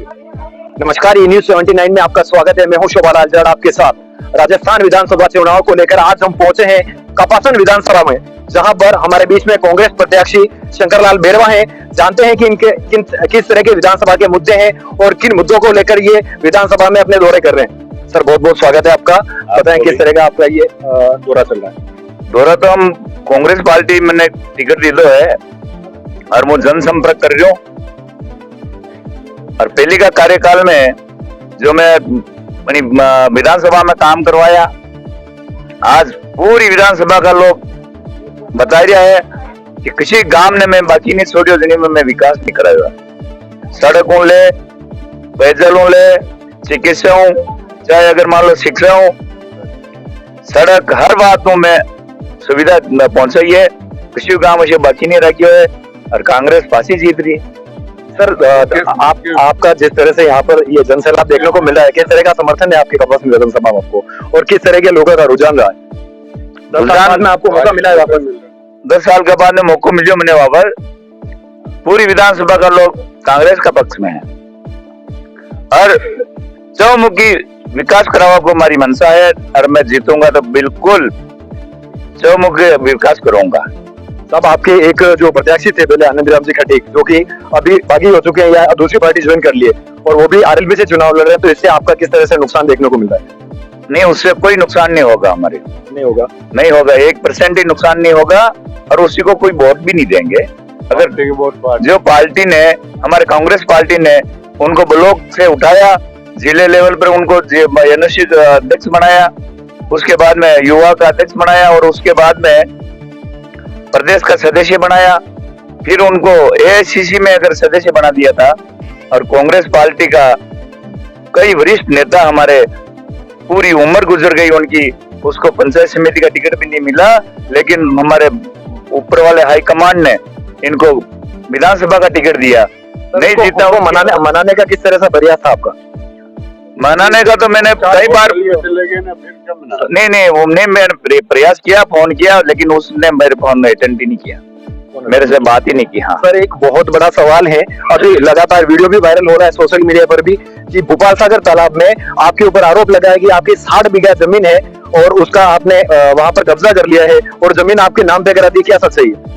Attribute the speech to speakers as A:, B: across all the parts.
A: नमस्कार, ये न्यूज 79 में आपका स्वागत है। मैं हूं शोभा लाल जाट आपके साथ। राजस्थान विधानसभा चुनाव को लेकर आज हम पहुंचे हैं कपासन विधानसभा में, जहां पर हमारे बीच में कांग्रेस प्रत्याशी शंकरलाल बेरवा हैं। जानते हैं कि इनके किस तरह के विधानसभा के मुद्दे हैं और किन मुद्दों को लेकर ये विधानसभा में अपने दौरे कर रहे हैं। सर, बहुत बहुत स्वागत है आपका। बताएं किस तरह का आपका ये दौरा चल रहा है।
B: दौरा तो हम कांग्रेस पार्टी मैंने टिकट दीदो है और वो जनसंपर्क कर रही हूँ। और पहली का कार्यकाल में जो मैं अपनी विधानसभा में काम करवाया, आज पूरी विधानसभा का लोग बता रहा है कि किसी गांव ने मैं बाकी नहीं छोड़ियो जिन्हें मैं विकास नहीं कराया। सड़कों ले, पेयजलों ले, चिकित्सा हूँ, चाहे अगर मान लो शिक्षा हूँ, सड़क, हर बातों में सुविधा पहुंचाई है। किसी गांव में बाकी नहीं रखी है और कांग्रेस फांसी जीत रही है।
A: सर, आपका जिस तरह से यहाँ पर ये जनसैलाब देखने को मिल रहा है, किस तरह का समर्थन है आपकी कपासन विधानसभा में आपको और किस तरह के लोगों का रुझान रहा है? 10 साल में आपको मौका मिला है वापस?
B: 10 साल के बाद में मौका मिले मैंने वापस। पूरी विधानसभा का लोग कांग्रेस का पक्ष में है और चौमुखी विकास करावा को हमारी मंशा है और मैं जीतूंगा तो बिल्कुल चौमुखी विकास करूंगा।
A: तब आपके एक जो प्रत्याशी थे पहले आनंद राम जी खटीक, जो कि अभी बागी हो चुके हैं या दूसरी पार्टी ज्वाइन कर लिए और वो भी आरएलपी से चुनाव लड़ रहे हैं, तो इससे आपका किस तरह से नुकसान देखने को मिल रहा है?
B: नहीं, उससे कोई नुकसान नहीं होगा। हमारे
A: नहीं होगा,
B: नहीं होगा, 1% ही नुकसान नहीं होगा और उसी को कोई वोट भी नहीं देंगे। अगर जो पार्टी ने, हमारे कांग्रेस पार्टी ने उनको ब्लॉक से उठाया, जिले लेवल पर उनको एनएससी अध्यक्ष बनाया, उसके बाद में युवा का अध्यक्ष बनाया और उसके बाद में प्रदेश का सदस्य बनाया, फिर उनको एआईसीसी में अगर सदस्य बना दिया था। और कांग्रेस पार्टी का कई वरिष्ठ नेता हमारे पूरी उम्र गुजर गई उनकी, उसको पंचायत समिति का टिकट भी नहीं मिला, लेकिन हमारे ऊपर वाले हाईकमांड ने इनको विधानसभा का टिकट दिया। नहीं जीता,
A: मनाने का किस तरह से प्रयास था आपका?
B: मनाने का तो मैंने कई बार नहीं उन्हें मैंने प्रयास किया, फोन किया, लेकिन उसने मेरे फोन में अटेंड ही नहीं किया, मेरे से बात ही नहीं की। हाँ
A: सर, एक बहुत बड़ा सवाल है, अभी लगातार वीडियो भी वायरल हो रहा है सोशल मीडिया पर भी, कि भोपाल सागर तालाब में आपके ऊपर आरोप लगा है कि आपकी 60 बीघा जमीन है और उसका आपने वहां पर कब्जा कर लिया है और जमीन आपके नाम पे करा दी। क्या सच्चाई है?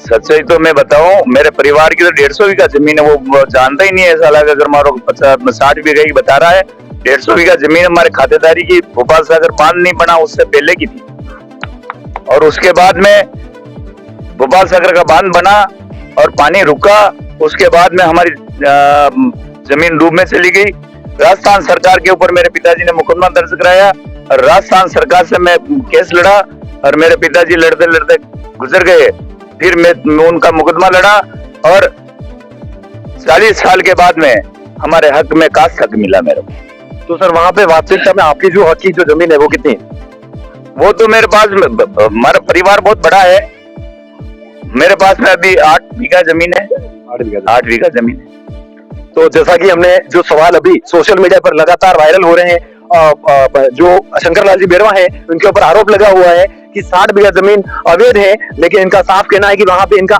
B: सच्चाई तो मैं बताऊं, मेरे परिवार की तो 150 बीघा जमीन है, वो जानता ही नहीं है साला। अगर मारो 60 बीघा ही बता रहा है। 150 बीघा जमीन हमारे खातेदारी की भोपाल सागर बांध नहीं बना उससे पहले की थी और उसके बाद में भोपाल सागर का बांध बना और पानी रुका, उसके बाद में हमारी जमीन डूब में चली गई। राजस्थान सरकार के ऊपर मेरे पिताजी ने मुकदमा दर्ज कराया और राजस्थान सरकार से मैं केस लड़ा और मेरे पिताजी लड़ते लड़ते गुजर गए। फिर मैं उनका मुकदमा लड़ा और 40 साल के बाद में हमारे हक में कास्ट हक मिला मेरे को।
A: तो सर, वहां पे वास्तविकता में आपकी जो हक की जो जमीन है वो कितनी है?
B: वो तो मेरे पास, हमारा परिवार बहुत बड़ा है, मेरे पास में अभी 8 बीघा जमीन है। 8 बीघा जमीन है।
A: तो जैसा कि हमने जो सवाल अभी सोशल मीडिया पर लगातार वायरल हो रहे हैं, जो शंकरलाल जी बेरवा है उनके ऊपर आरोप लगा हुआ है कि 60 बीघा जमीन अवैध है, लेकिन इनका साफ कहना है कि वहां पे इनका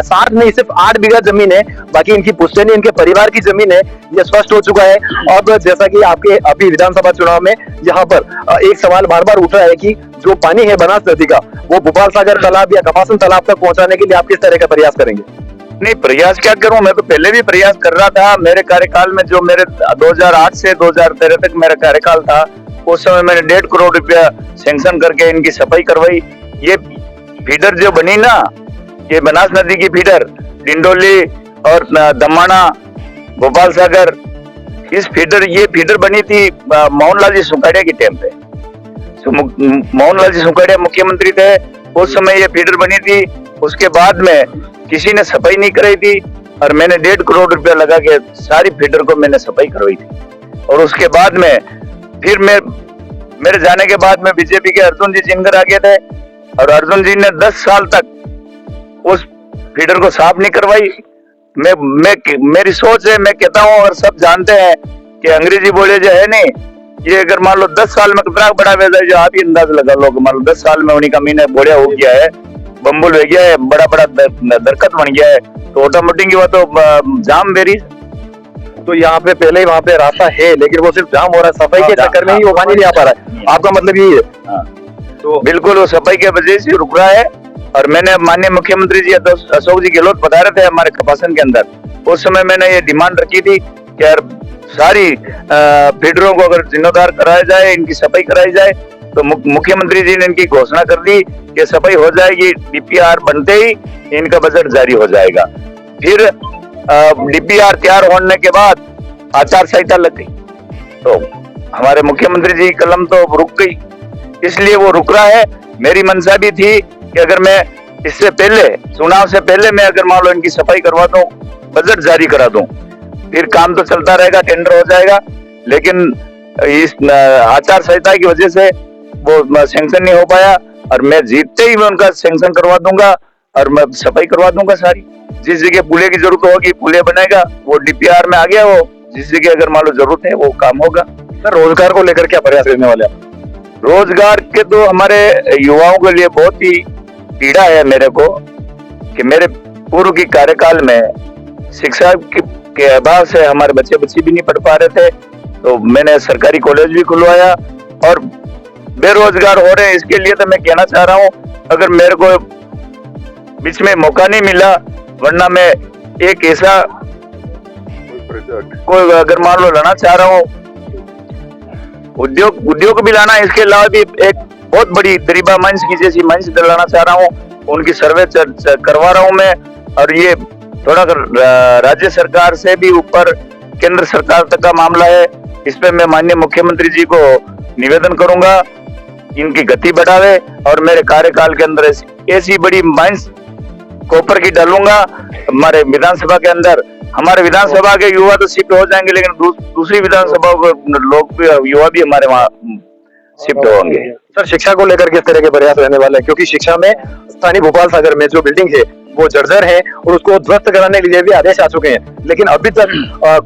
A: 60 नहीं सिर्फ 8 बीघा जमीन है, बाकी इनकी पुश्तैनी इनके परिवार की जमीन है। ये स्पष्ट हो चुका है। अब जैसा कि आपके अभी विधानसभा चुनाव में यहाँ पर एक सवाल बार बार उठ रहा है कि जो पानी है बनास नदी का, वो भोपाल सागर तालाब या कपासन तालाब तक पहुंचाने के लिए आप किस तरह का प्रयास करेंगे?
B: नहीं, प्रयास क्या करूं, मैं तो पहले भी प्रयास कर रहा था। मेरे कार्यकाल में जो मेरे 2008 से 2013 तक मेरा कार्यकाल था, उस समय मैंने 1.5 करोड़ रुपया सैंक्शन करके इनकी सफाई करवाई। ये फीडर जो बनी ना, ये बनास नदी की फीडर डिंडोली और दमाना भोपाल सागर, इस फीडर, ये फीडर बनी थी मोहनलाल जी सुखाड़िया की टाइम पे। मोहनलाल जी सुखाड़िया मुख्यमंत्री थे उस समय, ये फीडर बनी थी। उसके बाद में किसी ने सफाई नहीं कराई थी और मैंने 1.5 करोड़ रुपया लगा के सारी फीडर को मैंने सफाई करवाई थी। और उसके बाद में फिर मेरे जाने के बाद में बीजेपी के अर्जुन जी चिनकर आ गए थे और अर्जुन जी ने 10 साल तक उस फीडर को साफ नहीं करवाई। मेरी सोच है, मैं कहता हूँ और सब जानते हैं कि अंग्रेजी बोले जो है नहीं, ये अगर मान लो 10 साल में कितना बड़ा वैसा जो आप ही अंदाज लगा लो, मान लो 10 साल में उन्हीं का महीना बोलिया हो गया है, बम्बुल हो गया है, बड़ा बड़ा दरकत बन गया है, तो ऑटोमेटिक वो तो जाम बेरी
A: तो यहाँ पे पहले ही वहाँ पे रास्ता है, लेकिन वो सिर्फ जाम हो रहा है, सफाई के चक्कर में ही वो पानी नहीं आ पा रहा है। आपका मतलब ये है?
B: हाँ।
A: तो
B: बिल्कुल वो सफाई के वजह से रुक रहा है। और मैंने माननीय मुख्यमंत्री जी अशोक जी गहलोत बता रहे थे हमारे कपासन के अंदर, उस समय मैंने ये डिमांड रखी थी कि यार सारी फीडरों को अगर जीर्णोद्धार कराया जाए, इनकी सफाई कराई जाए, तो मुख्यमंत्री जी ने इनकी घोषणा कर दी कि सफाई हो जाएगी, डीपीआर बनते ही इनका बजट जारी हो जाएगा। फिर डीपीआर तैयार होने के बाद आचार संहिता लग गई, तो हमारे मुख्यमंत्री जी की कलम तो रुक गई, इसलिए वो रुक रहा है। मेरी मंशा भी थी कि अगर मैं इससे पहले, चुनाव से पहले मैं अगर मान लो इनकी सफाई करवा दूं, बजट जारी करा दूं, फिर काम तो चलता रहेगा, टेंडर हो जाएगा, लेकिन इस आचार संहिता की वजह से वो सैंक्शन नहीं हो पाया। और मैं जीतते ही मैं उनका सैंक्शन करवा दूंगा और मैं सफाई करवा दूंगा सारी। जिस जगह पुलिया की जरूरत होगी पुलिया बनाएगा, वो डीपीआर में आ गया, वो जिस जगह अगर मान लो जरूरत है वो काम होगा।
A: सर रोजगार को लेकर क्या प्रयास करने वाले आप?
B: रोजगार के तो हमारे युवाओं के लिए बहुत ही पीड़ा है मेरे को, कि मेरे पूर्व की कार्यकाल में शिक्षा के अभाव से हमारे बच्चे बच्ची भी नहीं पढ़ पा रहे थे, तो मैंने सरकारी कॉलेज भी खुलवाया और बेरोजगार हो रहे हैं। इसके लिए तो मैं कहना चाह रहा हूँ, अगर मेरे को बीच में मौका नहीं मिला, वरना मैं एक ऐसा कोई अगर मान लो लाना चाह रहा हूँ, उद्योग भी लाना, इसके अलावा भी एक बहुत बड़ी गरीबा मंच की जैसी मंच दिलाना चाह रहा हूँ, उनकी सर्वे करवा रहा हूँ मैं। और ये थोड़ा राज्य सरकार से भी ऊपर केंद्र सरकार तक का मामला है, इस पे मैं माननीय मुख्यमंत्री जी को निवेदन करूंगा, इनकी गति बढ़ावे और मेरे कार्यकाल के अंदर ऐसी बड़ी माइंस कॉपर की डालूंगा हमारे विधानसभा के अंदर। हमारे विधानसभा के युवा तो शिफ्ट हो जाएंगे, लेकिन दूसरी विधानसभा के लोग भी, युवा भी हमारे वहाँ शिफ्ट होंगे।
A: सर शिक्षा को लेकर किस तरह के प्रयास रहने वाले हैं? क्योंकि शिक्षा में स्थानीय भोपाल सागर में जो बिल्डिंग है वो जर्जर है और उसको ध्वस्त कराने के लिए भी आदेश आ चुके हैं, लेकिन अभी तक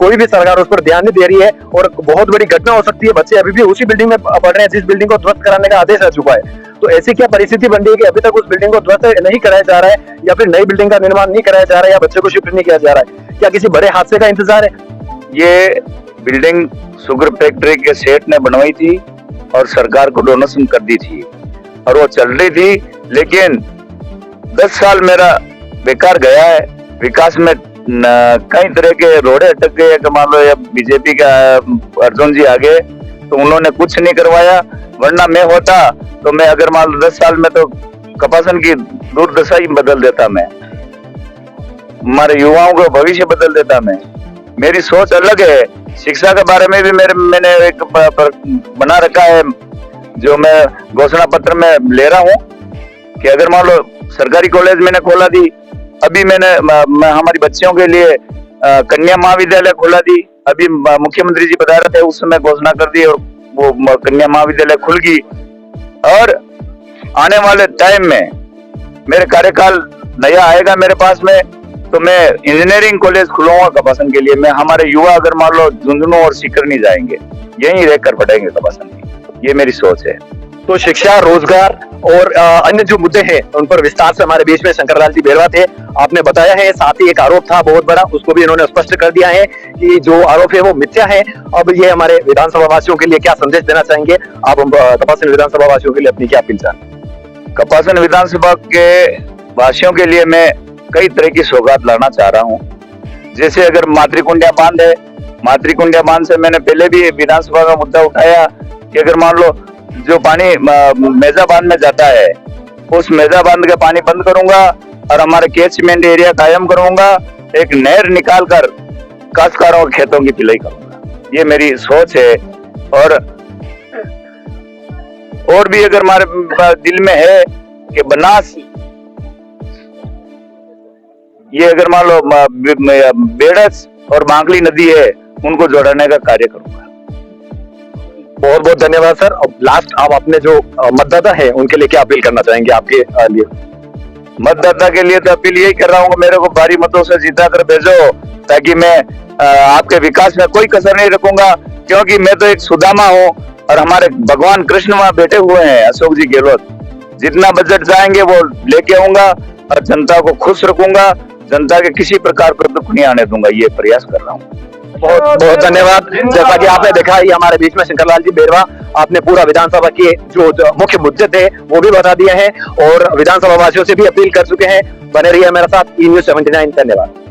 A: कोई भी सरकार उस पर ध्यान नहीं दे रही है और बहुत बड़ी घटना हो सकती है। बच्चे अभी भी उसी बिल्डिंग में पढ़ रहे हैं जिस बिल्डिंग को ध्वस्त कराने का आदेश आ चुका है। तो ऐसी क्या परिस्थिति बन रही है कि अभी तक उस बिल्डिंग को ध्वस्त नहीं कराया जा रहा है, या फिर नई बिल्डिंग का निर्माण नहीं कराया जा रहा है, या बच्चे को शिफ्ट नहीं किया जा रहा है? क्या किसी बड़े हादसे का इंतजार है?
B: ये बिल्डिंग शुगर फैक्ट्री के सेठ ने बनवाई थी और सरकार को डोनेशन कर दी थी और वो चल रही थी, लेकिन 10 साल मेरा बेकार गया है। विकास में कई तरह के रोड़े अटक गए, मान लो या बीजेपी का अर्जुन जी आ गए तो उन्होंने कुछ नहीं करवाया, वरना मैं होता तो मैं अगर मान लो 10 साल में तो कपासन की दुर्दशा ही बदल देता, मैं हमारे युवाओं का भविष्य बदल देता। मैं, मेरी सोच अलग है। शिक्षा के बारे में भी मैंने एक बना रखा है, जो मैं घोषणा पत्र में ले रहा हूँ कि अगर मान लो सरकारी कॉलेज मैंने खोला दी, अभी मैंने हमारी बच्चियों के लिए कन्या महाविद्यालय खोला दी, अभी मुख्यमंत्री जी बता रहे थे उस समय घोषणा कर दी और वो कन्या महाविद्यालय खुल गई। और आने वाले टाइम में मेरे कार्यकाल नया आएगा मेरे पास में, तो मैं इंजीनियरिंग कॉलेज खुलवाऊंगा कपासन के लिए। मैं, हमारे युवा अगर मान लो झुंझुनू और सीकर नहीं जाएंगे, यहीं रहकर पढ़ेंगे कपासन की, ये मेरी सोच है।
A: तो शिक्षा, रोजगार और अन्य जो मुद्दे हैं उन पर विस्तार से हमारे बीच में शंकरलाल जी बेरवा थे, आपने बताया है। साथ ही एक आरोप था बहुत बड़ा, उसको भी इन्होंने स्पष्ट कर दिया है कि जो आरोप है वो मिथ्या है। अब ये हमारे विधानसभा वासियों के लिए क्या संदेश देना चाहेंगे आप? कपासन विधानसभा वासियों के लिए अपनी क्या अपील चाहेंगे?
B: कपासन विधानसभा के वासियों के लिए मैं कई तरह की सौगात लाना चाह रहा हूँ। जैसे अगर मातृकुंडिया बांध है, मातृकुंडिया बांध से मैंने पहले भी विधानसभा का मुद्दा उठाया कि अगर मान लो जो पानी मेजा बांध में जाता है, उस मेजा बांध का पानी बंद करूंगा और हमारे कैचमेंट एरिया कायम करूंगा, एक नहर निकाल कर काश्तकारों के खेतों की पिलाई करूंगा, ये मेरी सोच है। और भी अगर हमारे दिल में है कि बनास, ये अगर मान लो बेड़स और बांकली नदी है, उनको जोड़ने का कार्य करूंगा।
A: बहुत बहुत धन्यवाद सर। अब लास्ट आप अपने जो मतदाता है उनके लिए क्या अपील करना चाहेंगे? आपके लिए
B: मतदाता के लिए तो अपील यही कर रहा हूँ, मेरे को भारी मतों से जीता कर भेजो, ताकि मैं आपके विकास में कोई कसर नहीं रखूंगा, क्योंकि मैं तो एक सुदामा हूँ और हमारे भगवान कृष्ण वहां बैठे हुए हैं, अशोक जी गहलोत। जितना बजट जाएंगे वो लेके आऊंगा और जनता को खुश रखूंगा, जनता के किसी प्रकार का दुख नहीं आने दूंगा, ये प्रयास कर रहा हूँ।
A: बहुत बहुत धन्यवाद। जैसा कि आपने देखा, ये हमारे बीच में शंकरलाल जी बेरवा, आपने पूरा विधानसभा के जो मुख्य मुद्दे थे वो भी बता दिए हैं और विधानसभा वासियों से भी अपील कर चुके हैं। बने रहिए मेरे साथ, ई न्यूज़ 79। धन्यवाद।